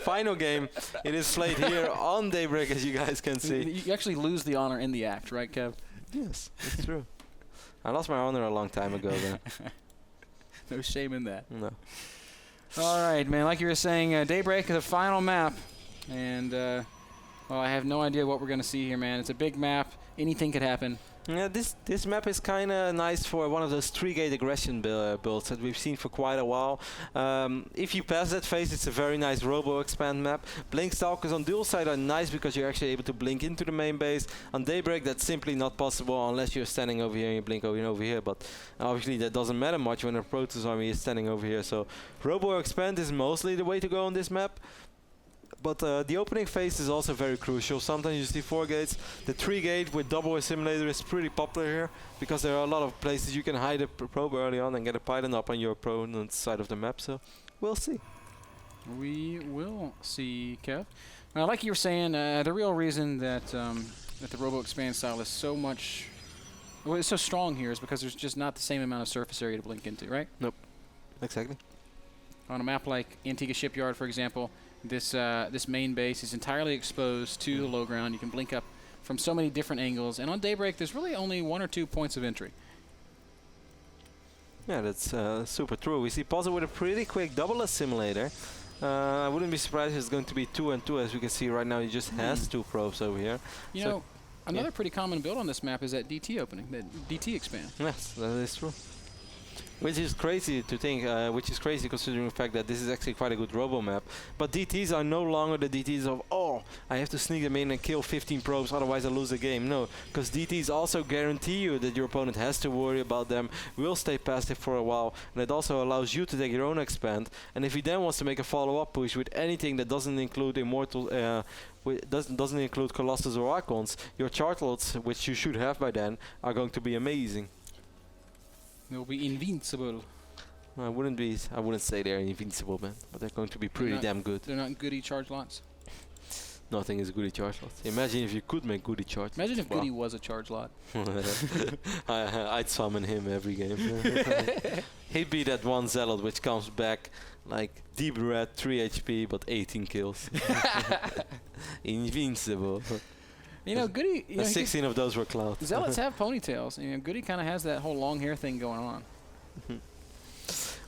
final game. It is played here on Daybreak, as you guys can see. You actually lose the honor in the act, right, Kev? Yes, it's true. I lost my honor a long time ago, then. No shame in that. No. All right, man. Like you were saying, Daybreak is the final map. And, well, I have no idea what we're going to see here, man. It's a big map. Anything could happen. Yeah, this map is kind of nice for one of those 3-gate aggression builds that we've seen for quite a while. If you pass that phase, it's a very nice robo-expand map. Blink Stalkers on dual side are nice because you're actually able to blink into the main base. On Daybreak, that's simply not possible unless you're standing over here and you blink over here. But obviously that doesn't matter much when a Protoss army is standing over here. So robo-expand is mostly the way to go on this map. But the opening phase is also very crucial. Sometimes you see 4 gates. The 3-gate with double assimilator is pretty popular here because there are a lot of places you can hide a probe early on and get a pylon up on your opponent's side of the map. So we'll see. We will see, Kev. Now, like you were saying, the real reason that that the Robo Expand style is so much, well, it's so strong here is because there's just not the same amount of surface area to blink into, right? Nope. Exactly. On a map like Antigua Shipyard, for example, this main base is entirely exposed to the low ground. You can blink up from so many different angles. And on Daybreak, there's really only 1 or 2 points of entry. Yeah, that's super true. We see Puzzle with a pretty quick double assimilator. I wouldn't be surprised if it's going to be 2 and 2. As we can see right now, he just has 2 probes over here. You know, another pretty common build on this map is that DT opening, that DT expand. Yes, that is true. Which is crazy to think, which is crazy considering the fact that this is actually quite a good robo map. But DTs are no longer the DTs of, oh, I have to sneak them in and kill 15 probes, otherwise I lose the game. No, because DTs also guarantee you that your opponent has to worry about them, will stay passive for a while, and it also allows you to take your own expand. And if he then wants to make a follow-up push with anything that doesn't include Immortal, doesn't include Colossus or Archons, your Chartlots, which you should have by then, are going to be amazing. They'll be invincible. I wouldn't say they're invincible, man, but they're going to be pretty damn good. They're not goody charge lots. Nothing is goody charge lots. Imagine if you could make goody charge. Imagine if goody was a charge lot. I'd summon him every game. He'd be that one zealot which comes back like deep red, 3 HP, but 18 kills. Invincible. You know, Goody. You know, 16 of those were clouds. Zealots have ponytails. You know, Goody kind of has that whole long hair thing going on.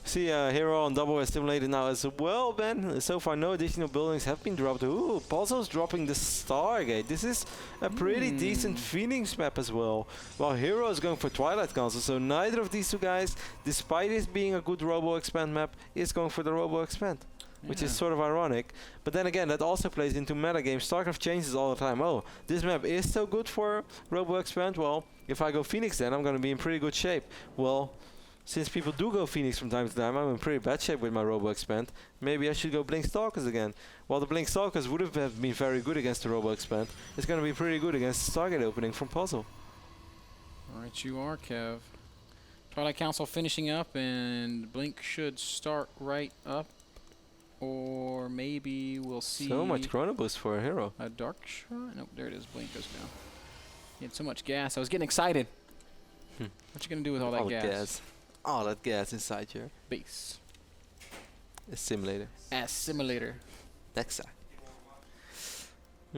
See, HerO on double assimilated now as well, Ben. So far, no additional buildings have been dropped. Ooh, Puzzle's dropping the Stargate. This is a pretty decent Phoenix map as well. While HerO is going for Twilight Council. So neither of these two guys, despite this being a good Robo Expand map, is going for the Robo Expand. Which is sort of ironic. But then again, that also plays into metagame. StarCraft changes all the time. Oh, this map is so good for Robo Expand. Well, if I go Phoenix then, I'm going to be in pretty good shape. Well, since people do go Phoenix from time to time, I'm in pretty bad shape with my Robo Expand. Maybe I should go Blink Stalkers again. While the Blink Stalkers would have been very good against the Robo Expand, it's going to be pretty good against the Stargate opening from Puzzle. Alright, you are, Kev. Twilight Council finishing up, and Blink should start right up. Or maybe we'll see. So much Chrono Boost for a HerO. A Dark Shrine? Nope, there it is. Blink goes down. He had so much gas. I was getting excited. What you gonna do with all that gas? All that gas inside your base. Assimilator. Assimilator. Nexa.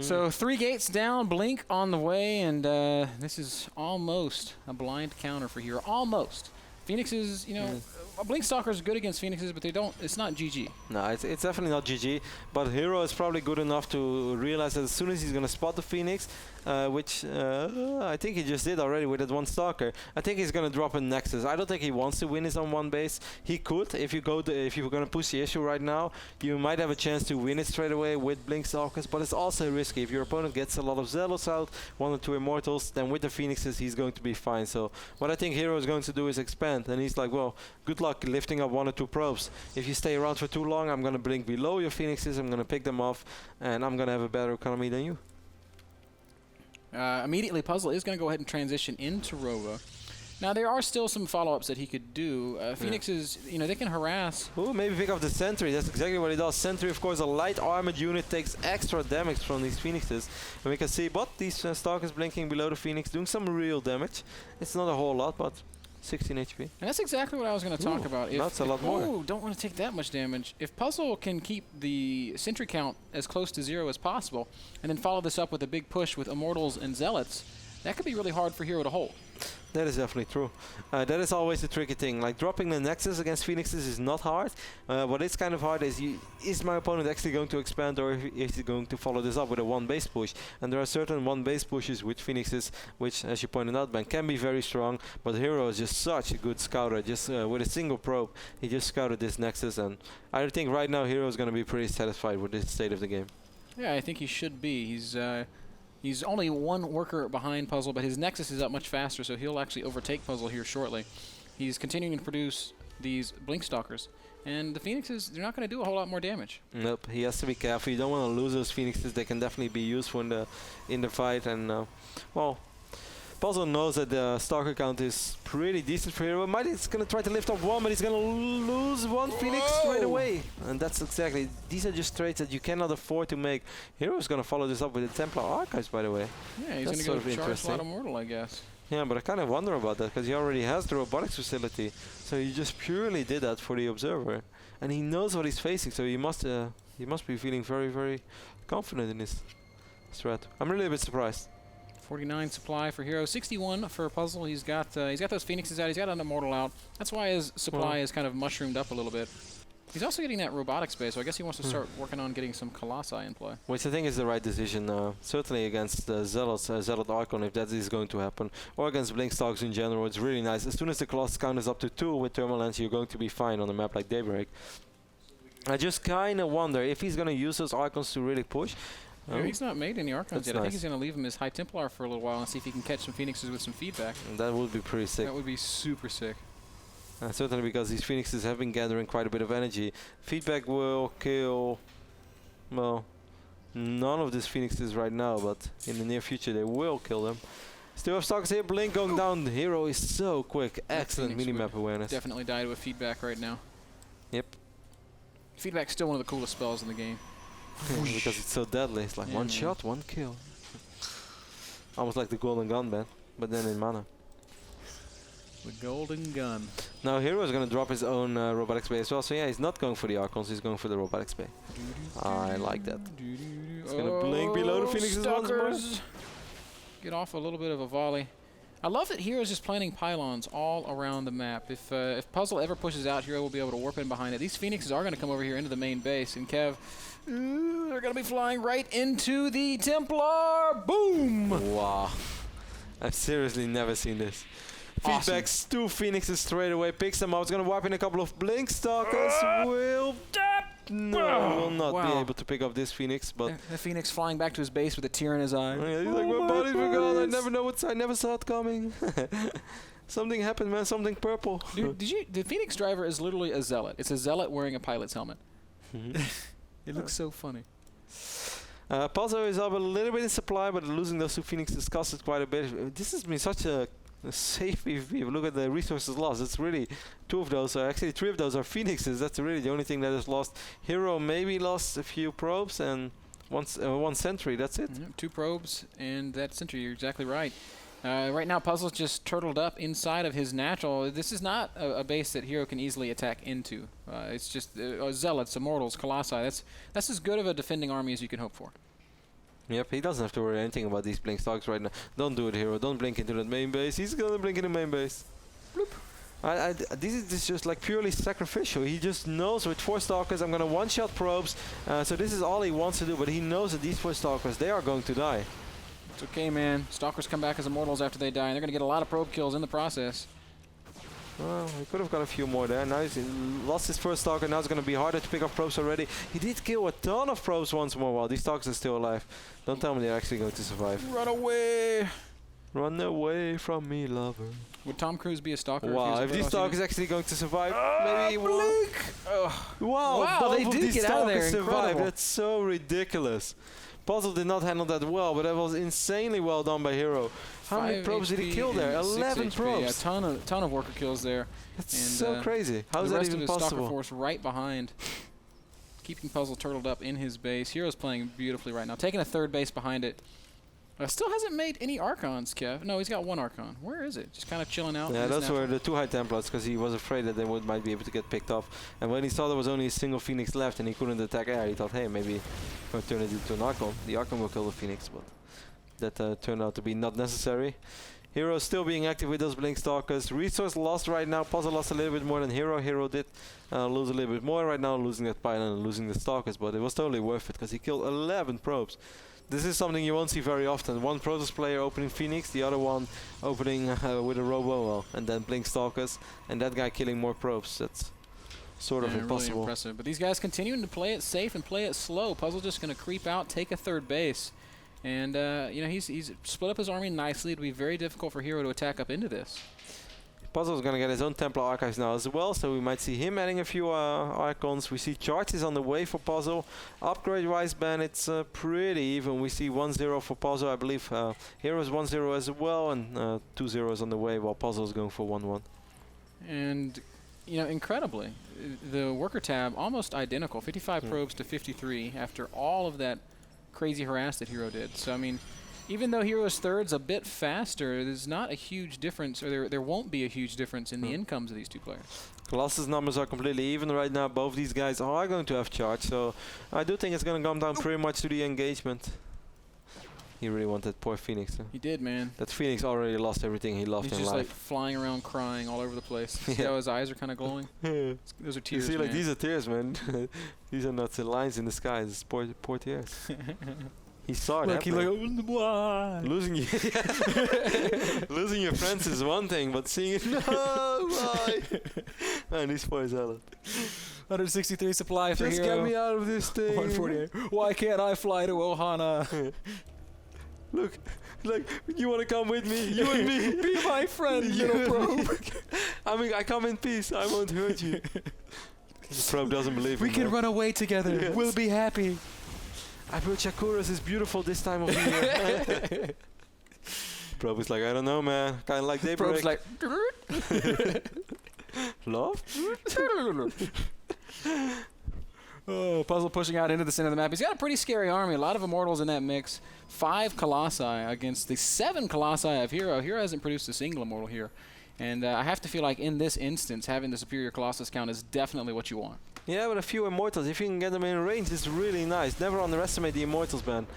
So 3 gates down, Blink on the way, and this is almost a blind counter for HerO. Almost. Phoenixes, you know, Blink Stalkers are good against Phoenixes, but they don't. It's not GG. No, it's definitely not GG. But HerO is probably good enough to realize that as soon as he's gonna spot the Phoenix, which I think he just did already with that one Stalker, I think he's gonna drop a Nexus. I don't think he wants to win his on one base. He could if you go if you're gonna push the issue right now. You might have a chance to win it straight away with Blink Stalkers, but it's also risky. If your opponent gets a lot of Zealots out, 1 or 2 Immortals, then with the Phoenixes he's going to be fine. So what I think HerO is going to do is expand. And he's like, well, good luck lifting up 1 or 2 probes. If you stay around for too long, I'm going to blink below your Phoenixes, I'm going to pick them off, and I'm going to have a better economy than you. Immediately, Puzzle is going to go ahead and transition into Robo. Now, there are still some follow-ups that he could do. Phoenixes, you know, they can harass. Ooh, maybe pick up the Sentry. That's exactly what he does. Sentry, of course, a light armored unit, takes extra damage from these Phoenixes. And we can see, but these Stalkers blinking below the Phoenix, doing some real damage. It's not a whole lot, but 16 HP. And that's exactly what I was going to talk about. That's a lot more. Ooh, don't want to take that much damage. If Puzzle can keep the sentry count as close to 0 as possible, and then follow this up with a big push with Immortals and Zealots, that could be really hard for HerO to hold. That is definitely true. That is always the tricky thing. Like dropping the Nexus against Phoenixes is not hard. What is kind of hard is my opponent actually going to expand, or is he going to follow this up with a 1 base push? And there are certain 1 base pushes with Phoenixes, which, as you pointed out, Ben, can be very strong. But HerO is just such a good scouter. Just with a single probe, he just scouted this Nexus, and I think right now HerO is going to be pretty satisfied with this state of the game. Yeah, I think he should be. He's only 1 worker behind Puzzle, but his Nexus is up much faster, so he'll actually overtake Puzzle here shortly. He's continuing to produce these Blink Stalkers, and the Phoenixes, they're not going to do a whole lot more damage. Nope, he has to be careful. You don't want to lose those Phoenixes. They can definitely be useful in the fight, and well, Puzzle knows that the Stalker count is pretty decent for HerO. Might is going to try to lift up 1, but he's going to lose 1 Phoenix straight away. And that's exactly, these are just trades that you cannot afford to make. HerO is going to follow this up with the Templar Archives, by the way. Yeah, he's going to go charge slot Immortal, I guess. Yeah, but I kind of wonder about that, because he already has the robotics facility. So he just purely did that for the Observer. And he knows what he's facing, so he must be feeling very, very confident in his strat. I'm really a bit surprised. 49 supply for HerO, 61 for Puzzle. He's got those Phoenixes out. He's got an Immortal out. That's why his supply is kind of mushroomed up a little bit. He's also getting that robotic space, so I guess he wants to start working on getting some Colossi in play. Which I think is the right decision, certainly against the Zealot Archon, if that is going to happen, or against Blink Stalkers in general. It's really nice. As soon as the Colossus count is up to 2 with Thermal Lens, you're going to be fine on a map like Daybreak. I just kind of wonder if he's going to use those Archons to really push. Yeah, he's not made any Archons yet. Nice. I think he's going to leave him as High Templar for a little while and see if he can catch some Phoenixes with some feedback. And that would be pretty sick. That would be super sick. Certainly because these Phoenixes have been gathering quite a bit of energy. Feedback will kill, well, none of these Phoenixes right now, but in the near future they will kill them. Still have Stalkers here, Blink going down. The HerO is so quick. Excellent minimap awareness. Definitely died with feedback right now. Yep. Feedback's still one of the coolest spells in the game. Because it's so deadly. It's like one shot, 1 kill. Almost like the golden gun, man, but then in mana. The golden gun. Now HerO is going to drop his own robotics bay as well, so yeah, he's not going for the Archons, he's going for the robotics bay. I like that. He's going to blink below the Phoenixes once more. Get off a little bit of a volley. I love that HerO's just planting pylons all around the map. If Puzzle ever pushes out, HerO will be able to warp in behind it. These Phoenixes are going to come over here into the main base, and Kev, they're going to be flying right into the Templar. Boom! Wow. I've seriously never seen this. Awesome. Feedbacks, 2 Phoenixes straight away, picks them up. It's going to wipe in a couple of Blink Stalkers. Will not be able to pick up this Phoenix, but the Phoenix flying back to his base with a tear in his eye. yeah, he's like, my body's gone. I never know I never saw it coming. Something happened, man. Something purple. Dude, the Phoenix driver is literally a zealot. It's a zealot wearing a pilot's helmet. It looks so funny. Puzzle is up a little bit in supply, but losing those 2 Phoenixes cost it quite a bit. This has been such a safe PvP. Look at the resources lost. It's really 2 of those, actually 3 of those are Phoenixes. That's really the only thing that is lost. HerO maybe lost a few probes and 1 sentry. That's it. 2 probes and that sentry. You're exactly right. Right now, Puzzle's just turtled up inside of his natural. This is not a base that HerO can easily attack into. It's just Zealots, Immortals, Colossi. That's as good of a defending army as you can hope for. Yep, he doesn't have to worry anything about these Blink Stalkers right now. Don't do it, HerO. Don't blink into that main base. He's gonna blink in the main base. Bloop. This is just like purely sacrificial. He just knows with 4 Stalkers, I'm gonna 1-shot probes. So this is all he wants to do, but he knows that these 4 Stalkers, they are going to die. It's okay, man. Stalkers come back as Immortals after they die, and they're gonna get a lot of probe kills in the process. Well, he could have got a few more there. Now he's lost his first Stalker. Now it's going to be harder to pick up probes already. He did kill a ton of probes once more while these Stalkers are still alive. Don't tell me they're actually going to survive. Run away! Run away from me, lover. Would Tom Cruise be a Stalker? Wow, if these Stalkers actually going to survive, maybe he will. Wow, they both of did these get out of there. Stalkers survived. Incredible. That's so ridiculous. Puzzle did not handle that well, but that was insanely well done by HerO. How many probes did he kill there? 11 probes. Yeah, a ton of worker kills there. That's so crazy. How is that even possible? The rest of his possible? Stalker force right behind, keeping Puzzle turtled up in his base. HerO's playing beautifully right now, taking a 3rd base behind it. Still hasn't made any Archons, Kev. No, he's got one Archon. Where is it? Just kind of chilling out. Yeah, those were the 2 High Templars, because he was afraid that they might be able to get picked off. And when he saw there was only a single Phoenix left and he couldn't attack air, he thought, hey, maybe I'll turn it into an Archon. The Archon will kill the Phoenix, but that turned out to be not necessary. HerO still being active with those Blink Stalkers. Resource lost right now. Puzzle lost a little bit more than HerO. HerO did lose a little bit more right now, losing that Pylon and losing the Stalkers, but it was totally worth it because he killed 11 probes. This is something you won't see very often. One Protoss player opening Phoenix, the other one opening with a Robo, and then Blink Stalkers, and that guy killing more probes. That's sort of impossible. Really impressive. But these guys continuing to play it safe and play it slow. Puzzle just going to creep out, take a 3rd base. And, you know, he's split up his army nicely. It'll be very difficult for HerO to attack up into this. Puzzle's gonna get his own Templar Archives now as well, so we might see him adding a few Archons. We see charges on the way for Puzzle. Upgrade-wise, Ben, it's pretty even. We see 1-0 for Puzzle, I believe. HerO's 1-0 as well, and 2 zeros on the way, while Puzzle's going for 1-1. And, you know, incredibly, the worker tab almost identical, 55 probes to 53 after all of that crazy harass that HerO did. So, I mean, even though HerO's 3rd's a bit faster, there's not a huge difference, or there won't be a huge difference in the incomes of these 2 players. Colossus numbers are completely even right now. Both these guys are going to have charge, so I do think it's going to come down pretty much to the engagement. He really wanted poor Phoenix. He did, man. That Phoenix already lost everything he loved in life. He's just like flying around crying all over the place. See how his eyes are kind of glowing? Those are tears, you see, man. like, these are tears, man. These are not the lines in the sky. It's poor tears. He saw it happening. Losing your friends is one thing, but seeing it, no, why? Man, he's poor Zealot. 163 supply for HerO. Just get me out of this thing. 148. Why can't I fly to Ohana? Look, like, you want to come with me? You and me. Be my friend, little probe. I mean, I come in peace. I won't hurt you. The probe doesn't believe we can run away together. Yes. We'll be happy. I heard Shakuras is beautiful this time of year. Probe is like, I don't know, man. Kind of like Daybreak. Probe's like, love? Oh, Puzzle pushing out into the center of the map. He's got a pretty scary army. A lot of Immortals in that mix. 5 Colossi against the 7 Colossi of HerO. HerO hasn't produced a single Immortal here. And I have to feel like in this instance, having the superior Colossus count is definitely what you want. Yeah, but a few Immortals, if you can get them in range, it's really nice. Never underestimate the Immortals, man.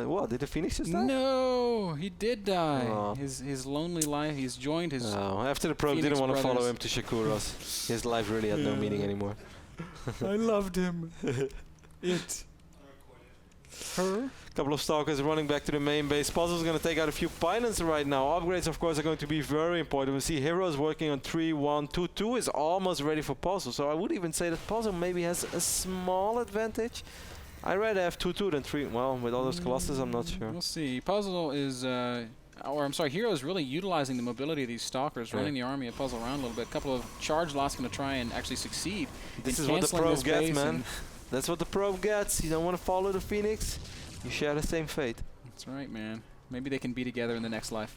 What, did the Phoenix just die? No, he did die. Oh. His lonely life, he's joined his after the probe didn't want to follow him to Shakuras. His life really had no meaning anymore. I loved him. Her? Couple of Stalkers running back to the main base. Puzzle's going to take out a few Pylons right now. Upgrades, of course, are going to be very important. We see HerO's working on 3-1. 2-2 is almost ready for Puzzle. So I would even say that Puzzle maybe has a small advantage. I'd rather have 2-2 than 3. Well, with all those Colossus, I'm not sure. We'll see. Puzzle is, HerO is really utilizing the mobility of these Stalkers, running the army of Puzzle around a little bit. A couple of charge lots going to try and actually succeed. This is what the probe gets, man. That's what the probe gets. You don't want to follow the Phoenix. You share the same fate. That's right, man. Maybe they can be together in the next life.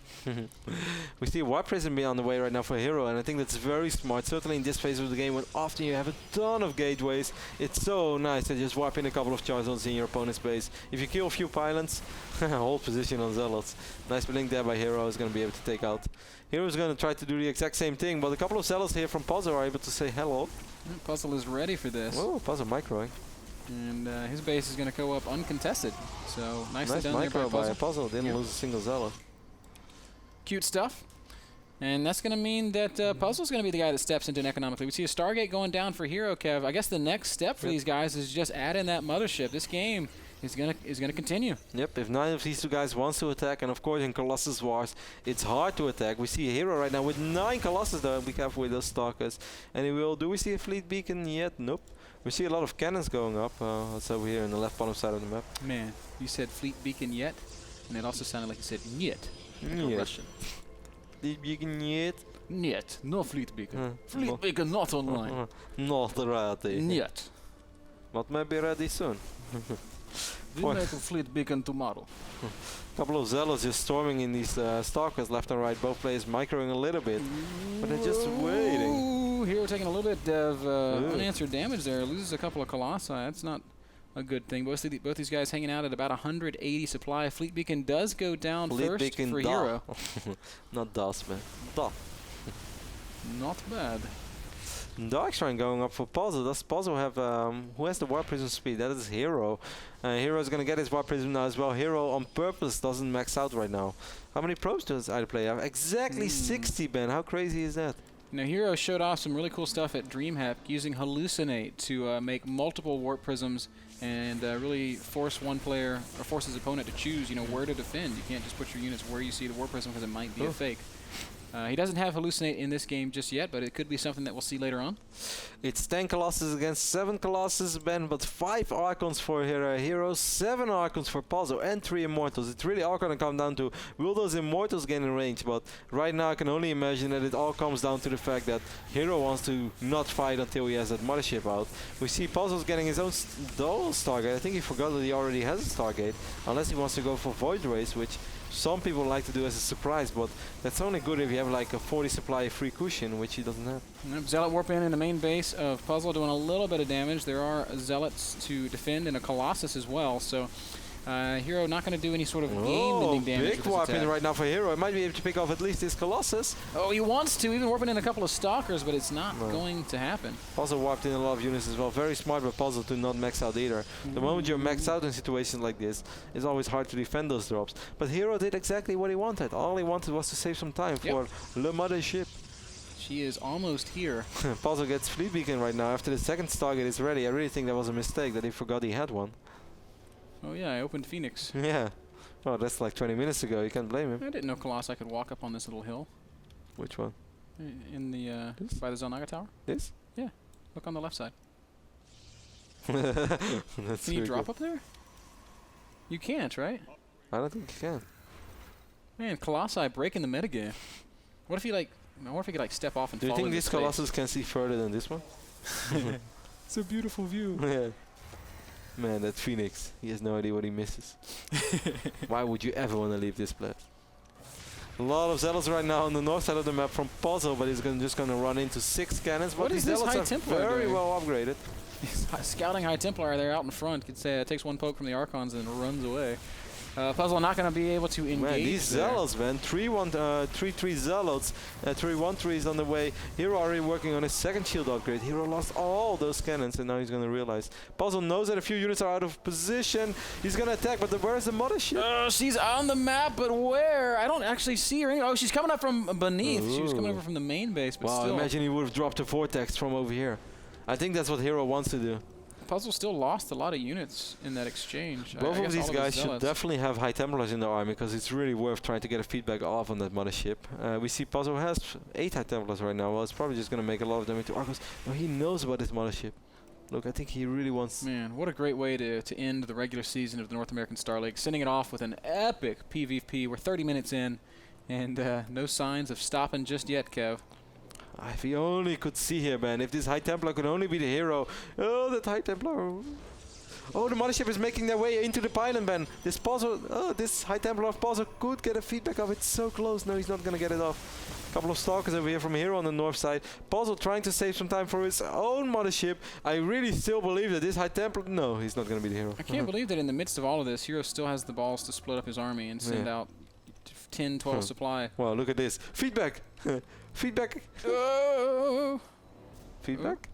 We see Warp Prison be on the way right now for HerO, and I think that's very smart. Certainly in this phase of the game, when often you have a ton of gateways, it's so nice to just warp in a couple of charge zones in your opponent's base. If you kill a few Pylons, hold position on Zealots. Nice blink there by HerO is going to be able to take out. HerO is going to try to do the exact same thing, but a couple of Zealots here from Puzzle are able to say hello. Puzzle is ready for this. Oh, Puzzle microing. And his base is going to go up uncontested. So nicely done micro there by Puzzle. Didn't lose a single Zealot. Cute stuff. And that's going to mean that Puzzle's going to be the guy that steps into it economically. We see a Stargate going down for HerO, Kev. I guess the next step for these guys is just add in that mothership. This game is going to continue. Yep, if none of these 2 guys wants to attack, and of course in Colossus Wars, it's hard to attack. We see HerO right now with 9 Colossus, though. Be careful with those Stalkers. And do we see a fleet beacon yet? Nope. We see a lot of cannons going up. That's over here in the left bottom side of the map. Man, you said fleet beacon yet? And it also sounded like you said niet. Like a Russian. Fleet beacon yet? Niet. No fleet beacon. Fleet beacon not online. Not ready. Niet. But maybe ready soon. We'll make a fleet beacon tomorrow. Couple of Zealots just storming in these Stalkers left and right. Both players microing a little bit. But they're just waiting. HerO taking a little bit of unanswered damage there. Loses a couple of Colossi. That's not a good thing. Both these guys hanging out at about 180 supply. Fleet Beacon does go down first for HerO. Not DOS, man. DOS. Not bad. Dark Shrine going up for Puzzle. Does Puzzle have, who has the Warp Prism speed? That is HerO. HerO is going to get his Warp Prism now as well. HerO on purpose doesn't max out right now. How many probes does either player have? Exactly 60, Ben. How crazy is that? Now, HerO showed off some really cool stuff at DreamHack using Hallucinate to make multiple Warp Prisms and really force one player, or force his opponent to choose, where to defend. You can't just put your units where you see the Warp Prism because it might be a fake. He doesn't have Hallucinate in this game just yet, but it could be something that we'll see later on. It's 10 Colossus against 7 Colossus, Ben, but 5 Archons for HerO, 7 Archons for Puzzle, and 3 Immortals. It's really all going to come down to, will those Immortals get in range? But right now I can only imagine that it all comes down to the fact that HerO wants to not fight until he has that Mothership out. We see Puzzle's getting his own dual Stargate. I think he forgot that he already has a Stargate, unless he wants to go for Void Race, which some people like to do as a surprise, but that's only good if you have like a 40 supply free cushion, which he doesn't have. Zealot Warp in the main base of Puzzle, doing a little bit of damage. There are Zealots to defend and a Colossus as well, so HerO not going to do any sort of game-ending damage. Big warp in right now for HerO. It might be able to pick off at least his Colossus. Oh, he wants to, even warping in a couple of Stalkers, but it's not going to happen. Puzzle warped in a lot of units as well. Very smart by Puzzle to not max out either. The moment you're maxed out in situations like this, it's always hard to defend those drops. But HerO did exactly what he wanted. All he wanted was to save some time for the Mothership. She is almost here. Puzzle gets Fleet Beacon right now. After the second Stargate is ready, I really think that was a mistake that he forgot he had one. Oh yeah, I opened Phoenix. Yeah. Well, that's like 20 minutes ago. You can't blame him. I didn't know Colossi could walk up on this little hill. Which one? In the by the Zelnaga Tower. This? Yeah. Look on the left side. That's Can you drop up there? You can't, right? I don't think you can. Man, Colossi breaking the metagame. What if he like? I wonder if he could like step off and. Do you think this Colossus can see further than this one? It's a beautiful view. Yeah. Man, that Phoenix, he has no idea what he misses. Why would you ever want to leave this place? A lot of Zealots right now on the north side of the map from Puzzle, but he's just going to run into 6 cannons. What but these Zealots are very well upgraded. Scouting High Templar there out in front. Could say it takes one poke from the Archons and runs away. Puzzle not going to be able to engage. Man, these Zealots, man. 3-3 Zealots. 3-1-3 is on the way. HerO already working on his second shield upgrade. HerO lost all those cannons, and now he's going to realize. Puzzle knows that a few units are out of position. He's going to attack, but where's the Mothership? Oh, she's on the map, but where? I don't actually see her. Oh, she's coming up from beneath. Ooh. She was coming over from the main base, but still. Imagine he would have dropped a Vortex from over here. I think that's what HerO wants to do. Puzzle still lost a lot of units in that exchange. Both of these guys should definitely have High Templars in their army because it's really worth trying to get a feedback off on that Mothership. We see Puzzle has 8 High Templars right now. Well, it's probably just going to make a lot of them into Archons. No, he knows about his Mothership. Look, I think he really wants... Man, what a great way to end the regular season of the North American Star League. Sending it off with an epic PvP. We're 30 minutes in, and no signs of stopping just yet, Kev. If he only could see here, man. If this High Templar could only be the HerO. Oh, that High Templar. Oh, the Mothership is making their way into the pylon, Ben. This Puzzle, this High Templar of Puzzle could get a feedback of it. So close. No, he's not going to get it off. A couple of Stalkers over here from HerO on the north side. Puzzle trying to save some time for his own Mothership. I really still believe that this High Templar... No, he's not going to be the HerO. I can't believe that in the midst of all of this, HerO still has the balls to split up his army and send out 10, 12 supply. Wow, look at this. Feedback. Feedback. Feedback?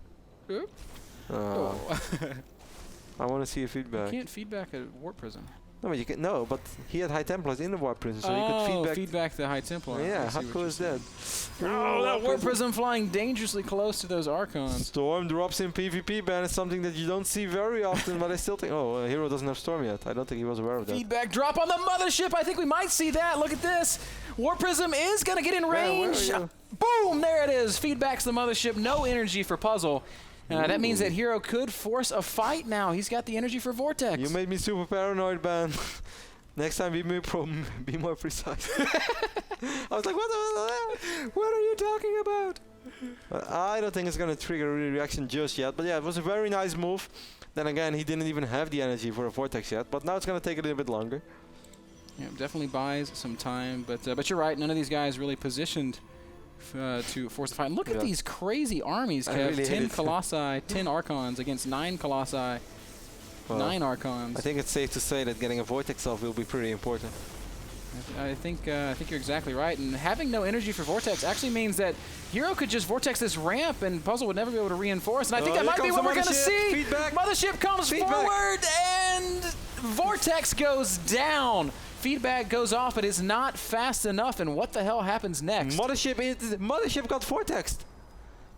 I want to see a feedback. You can't feedback a Warp Prism. No, but you can. No, but he had High Templars in the Warp Prism, so you could feedback the High Templar. Yeah, how cool is that? Oh, that Warp Prism flying dangerously close to those Archons. Storm drops in PvP ban is something that you don't see very often, but I still think... Oh, HerO doesn't have Storm yet. I don't think he was aware of that. Feedback drop on the Mothership. I think we might see that. Look at this. Warp Prism is going to get in range. Boom, there it is. Feedbacks the Mothership. No energy for Puzzle. That means that HerO could force a fight now. He's got the energy for Vortex. You made me super paranoid, man. Next time, be more precise. I was like, what are you talking about? I don't think it's going to trigger a reaction just yet. But yeah, it was a very nice move. Then again, he didn't even have the energy for a Vortex yet. But now it's going to take a little bit longer. Yeah, definitely buys some time. But you're right. None of these guys really positioned to force the fight. And look at these crazy armies, Kev. Really 10 Colossi, 10 Archons against 9 Colossi. Well, 9 Archons. I think it's safe to say that getting a Vortex off will be pretty important. I think you're exactly right. And having no energy for Vortex actually means that HerO could just Vortex this ramp and Puzzle would never be able to reinforce. And I think that might be what we're going to see. Feedback. Mothership comes forward and Vortex goes down. Feedback goes off, but it's not fast enough. And what the hell happens next? Mothership got Vortexed.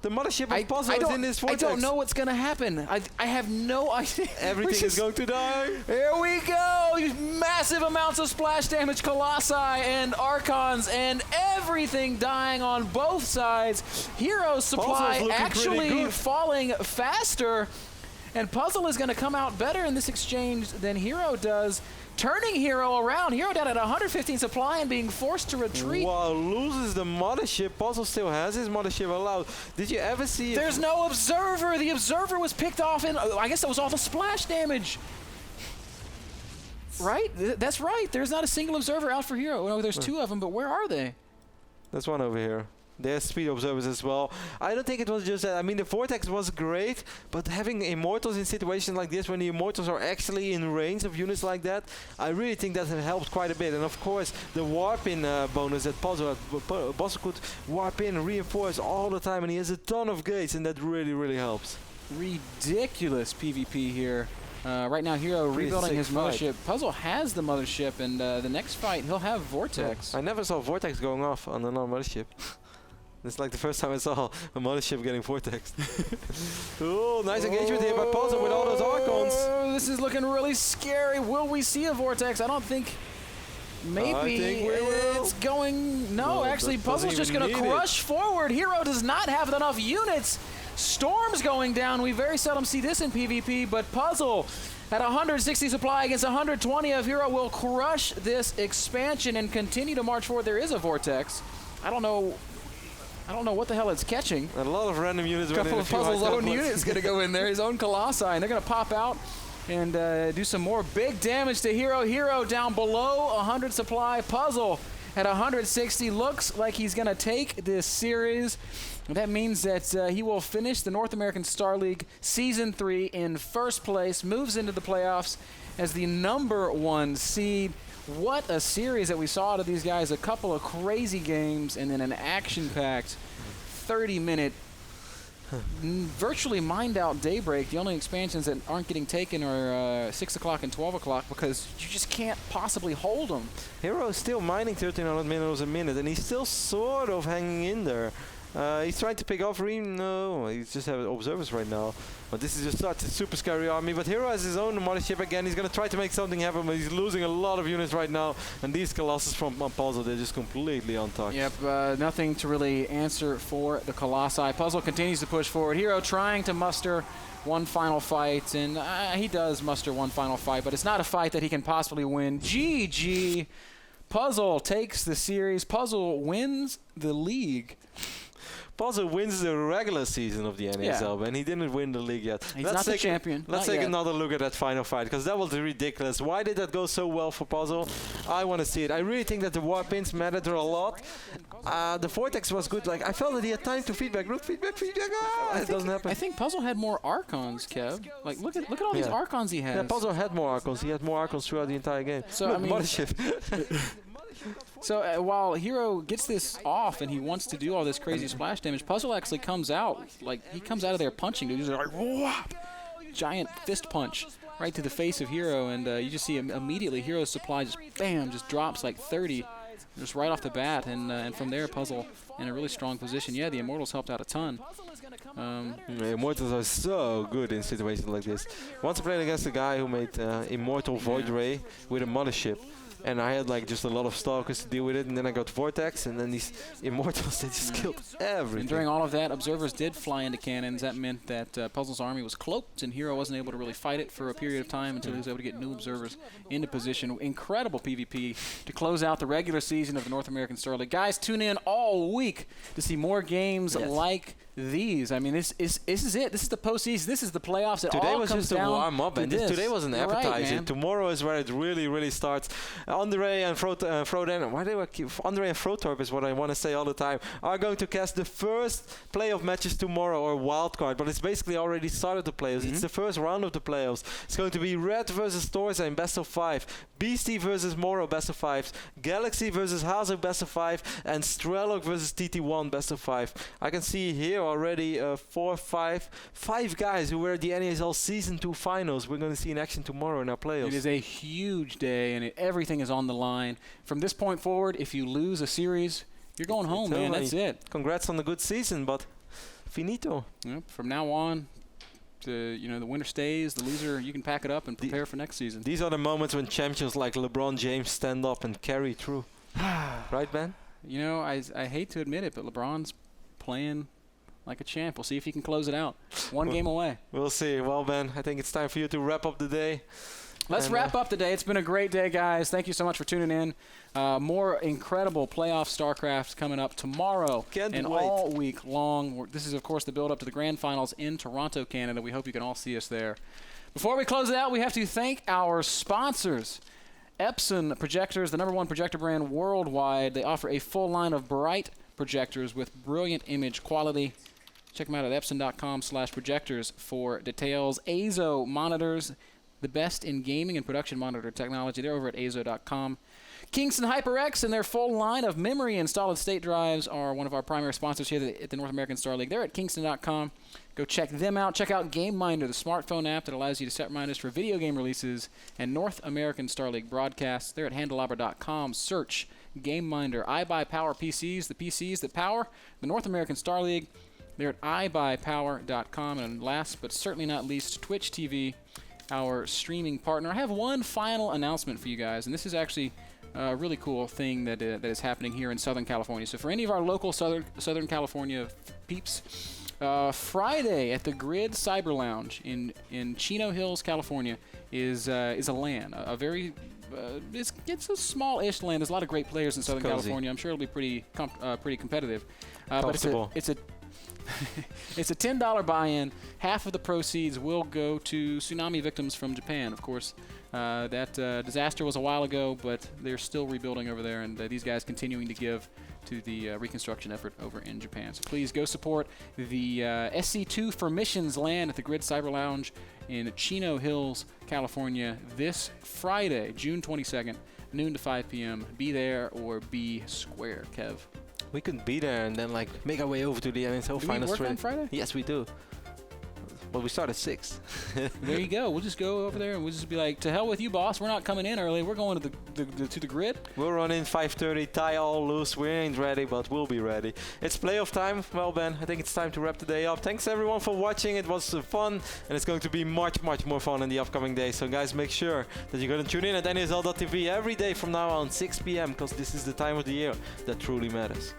The Mothership of Puzzle is in this Vortex. I don't know what's going to happen. I have no idea. Everything is going to die. Here we go. Massive amounts of splash damage, Colossi and Archons, and everything dying on both sides. HerO's supply actually falling faster, and Puzzle is going to come out better in this exchange than HerO does. Turning HerO around. HerO down at 115 supply and being forced to retreat. Wow, loses the Mothership. Puzzle still has his Mothership allowed. Did you ever see... There's no Observer. The Observer was picked off in... I guess that was all the splash damage. Right? That's right. There's not a single Observer out for HerO. No, there's 2 of them, but where are they? There's one over here. There's speed observers as well. I don't think it was just that. I mean, the Vortex was great, but having Immortals in situations like this, when the Immortals are actually in range of units like that, I really think that helped quite a bit. And of course, the warp-in bonus that Puzzle could warp in and reinforce all the time, and he has a ton of gates, and that really, really helps. Ridiculous PvP here. Right now, HerO rebuilding his Mothership. Puzzle has the Mothership, and the next fight, he'll have Vortex. Yeah. I never saw Vortex going off on another Mothership. It's like the first time I saw a Mothership getting Vortexed. Oh, nice engagement here by Puzzle with all those Archons. Oh, this is looking really scary. Will we see a Vortex? I don't think. Maybe it's going. No, actually, Puzzle's just going to crush forward. HerO does not have enough units. Storm's going down. We very seldom see this in PvP, but Puzzle at 160 supply against 120 of HerO will crush this expansion and continue to march forward. There is a Vortex. I don't know what the hell it's catching. A lot of random units. A couple of Puzzle's own units going to go in there, his own Colossi, and they're going to pop out and do some more big damage to HerO. HerO down below 100 supply. Puzzle at 160. Looks like he's going to take this series. And that means that he will finish the North American Star League Season 3 in first place, moves into the playoffs as the #1 seed. What a series that we saw out of these guys. A couple of crazy games and then an action-packed 30-minute virtually mined-out daybreak. The only expansions that aren't getting taken are 6 o'clock and 12 o'clock because you just can't possibly hold them. HerO is still mining 1,300 minerals a minute, and he's still sort of hanging in there. He's trying to pick off Reem. No, he's just having observers right now. But this is just such a super scary army. But HerO has his own Mothership again. He's going to try to make something happen, but he's losing a lot of units right now. And these Colossus from Puzzle, they're just completely untouched. Yep, nothing to really answer for the Colossi. Puzzle continues to push forward. HerO trying to muster one final fight, and he does muster one final fight, but it's not a fight that he can possibly win. GG. Puzzle takes the series. Puzzle wins the league. Puzzle wins the regular season of the NASL, and he didn't win the league yet. He's not the champion. Let's take another look at that final fight, because that was ridiculous. Why did that go so well for Puzzle? I want to see it. I really think that the warp-ins mattered a lot. The Vortex was good. Like, I felt that he had time to feedback. Look, feedback. It doesn't happen. I think Puzzle had more Archons, Kev. Like, look at all these Archons he has. Yeah, Puzzle had more Archons. He had more Archons throughout the entire game. So, look, I mean, Mothership. So while HerO gets this off and he wants to do all this crazy splash damage, Puzzle actually comes out, like, he comes out of there punching. He's like, whop! Giant fist punch right to the face of HerO, and you just see immediately HerO's supply just, bam, just drops like 30, just right off the bat, and from there, Puzzle in a really strong position. Yeah, the Immortals helped out a ton. The Immortals are so good in situations like this. Once I played against a guy who made Immortal Void Ray with a Mothership. And I had like just a lot of Stalkers to deal with it, and then I got Vortex, and then these Immortals, they just killed everything. And during all of that, Observers did fly into cannons. That meant that Puzzle's army was cloaked, and HerO wasn't able to really fight it for a period of time until he was able to get new Observers into position. Incredible PvP to close out the regular season of the North American Star League. Guys, tune in all week to see more games like these. I mean, this is it. This is the postseason. This is the playoffs. It today all was comes just a warm up, and today was an appetizer. Tomorrow is where it really, really starts. Andre and Froden, why do I keep Andre and Frotorp is what I want to say all the time, are going to cast the first playoff matches tomorrow, or wildcard, but it's basically already started the playoffs. It's the first round of the playoffs. It's going to be Red versus Torza in best of 5, Beastie versus Moro best of 5, Galaxy versus Hazo best of 5, and Strelok versus TT1 best of 5. I can see here already 5 guys who were at the NASL Season 2 finals. We're going to see in action tomorrow in our playoffs. It is a huge day, and everything is on the line. From this point forward, if you lose a series, you're going home, man. That's it. Congrats on the good season, but finito. Yep. From now on, the winner stays. The loser, you can pack it up and prepare for next season. These are the moments when champions like LeBron James stand up and carry through. Right, Ben? You know, I hate to admit it, but LeBron's playing like a champ. We'll see if he can close it out. One game away. We'll see. Well, Ben, I think it's time for you to wrap up the day. Let's wrap up the day. It's been a great day, guys. Thank you so much for tuning in. More incredible playoff StarCraft coming up tomorrow and all week long. This is, of course, the build-up to the Grand Finals in Toronto, Canada. We hope you can all see us there. Before we close it out, we have to thank our sponsors. Epson Projectors, the #1 projector brand worldwide. They offer a full line of bright projectors with brilliant image quality. Check them out at epson.com/projectors for details. Azo monitors, the best in gaming and production monitor technology. They're over at azo.com. Kingston HyperX and their full line of memory and solid-state drives are one of our primary sponsors here at the North American Star League. They're at kingston.com. Go check them out. Check out GameMinder, the smartphone app that allows you to set reminders for video game releases and North American Star League broadcasts. They're at handelabra.com. Search GameMinder. iBuyPower PCs, the PCs that power the North American Star League. They're at iBuyPower.com. And last but certainly not least, Twitch TV, our streaming partner. I have one final announcement for you guys, and this is actually a really cool thing that is happening here in Southern California. So for any of our local Southern California peeps, Friday at the Grid Cyber Lounge in Chino Hills, California, is a LAN. A very it's a small-ish LAN. There's a lot of great players in Southern California. I'm sure it'll be pretty competitive. But it's a $10 buy-in. Half of the proceeds will go to tsunami victims from Japan. Of course, that disaster was a while ago, but they're still rebuilding over there, and these guys continuing to give to the reconstruction effort over in Japan. So please go support the SC2 for Missions LAN at the Grid Cyber Lounge in Chino Hills, California, this Friday, June 22nd, noon to 5 p.m. Be there or be square, Kev. We could be there and then make our way over to the NSL finals. Do we work on Friday? Yes, we do. Well, we start at 6. There you go. We'll just go over there and we'll just be like, to hell with you, boss. We're not coming in early. We're going to the grid. We'll run in 5:30, tie all loose. We ain't ready, but we'll be ready. It's playoff time. Well, Ben, I think it's time to wrap the day up. Thanks everyone for watching. It was fun, and it's going to be much more fun in the upcoming days. So guys, make sure that you're going to tune in at NASL.tv every day from now on, 6 p.m. because this is the time of the year that truly matters.